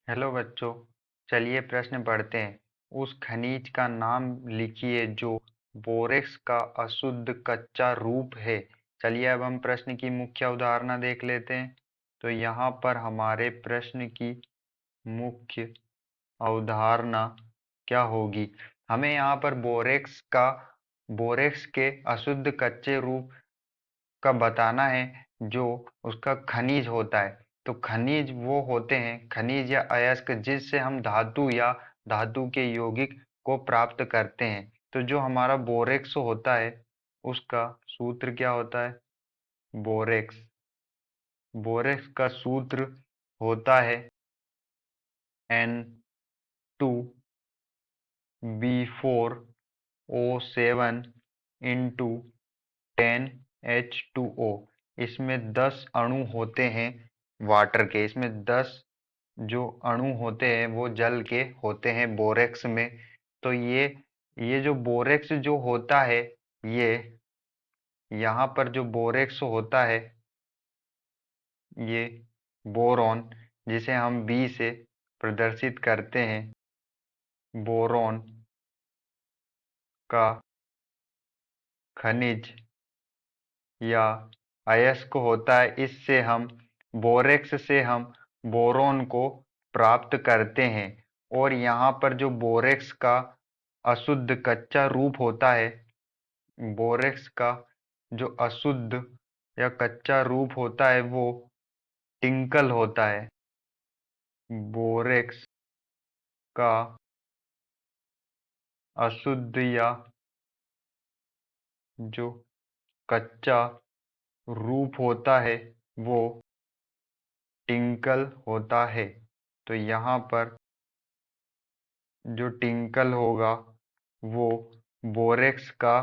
Hello बच्चों, चलिए प्रश्न पढ़ते हैं। उस खनिज का नाम लिखिए जो बोरेक्स का अशुद्ध कच्चा रूप है। चलिए अब हम प्रश्न की मुख्य अवधारणा देख लेते हैं। तो यहाँ पर हमारे प्रश्न की मुख्य अवधारणा क्या होगी? हमें यहाँ पर बोरेक्स के अशुद्ध कच्चे रूप का बताना है जो उसका खनिज होता है। तो खनिज वो होते हैं, खनिज या अयस्क, जिससे हम धातु या धातु के यौगिक को प्राप्त करते हैं। तो जो हमारा बोरेक्स होता है उसका सूत्र क्या होता है? बोरेक्स बोरेक्स का सूत्र होता है N2B4O7 इंटू 10H2O। इसमें 10 अणु होते हैं वाटर के। इसमें 10 जो अणु होते हैं वो जल के होते हैं बोरेक्स में। तो ये जो बोरेक्स जो होता है, ये यहाँ पर जो बोरेक्स होता है, ये बोरॉन, जिसे हम बी से प्रदर्शित करते हैं, बोरॉन का खनिज या अयस्क होता है। इससे हम बोरेक्स से हम बोरॉन को प्राप्त करते हैं। और यहाँ पर जो बोरेक्स का अशुद्ध कच्चा रूप होता है, बोरेक्स का जो अशुद्ध या कच्चा रूप होता है वो टिंकल होता है। बोरेक्स का अशुद्ध या जो कच्चा रूप होता है वो टिंकल होता है। तो यहाँ पर जो टिंकल होगा वो बोरेक्स का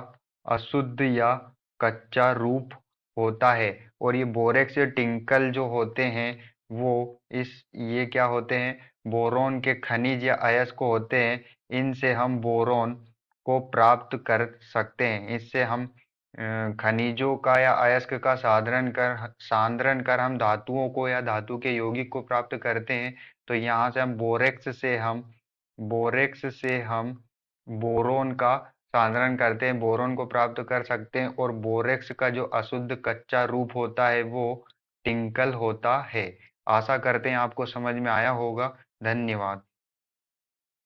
अशुद्ध या कच्चा रूप होता है। और ये बोरेक्स या टिंकल जो होते हैं वो ये क्या होते हैं? बोरॉन के खनिज या अयस्क होते हैं। इनसे हम बोरॉन को प्राप्त कर सकते हैं। इससे हम खनिजों का या अयस्क का सांद्रण कर हम धातुओं को या धातु के यौगिक को प्राप्त करते हैं। तो यहाँ से हम बोरेक्स से हम बोरोन का सांद्रण करते हैं, बोरोन को प्राप्त कर सकते हैं। और बोरेक्स का जो अशुद्ध कच्चा रूप होता है वो टिंकल होता है। आशा करते हैं आपको समझ में आया होगा। धन्यवाद।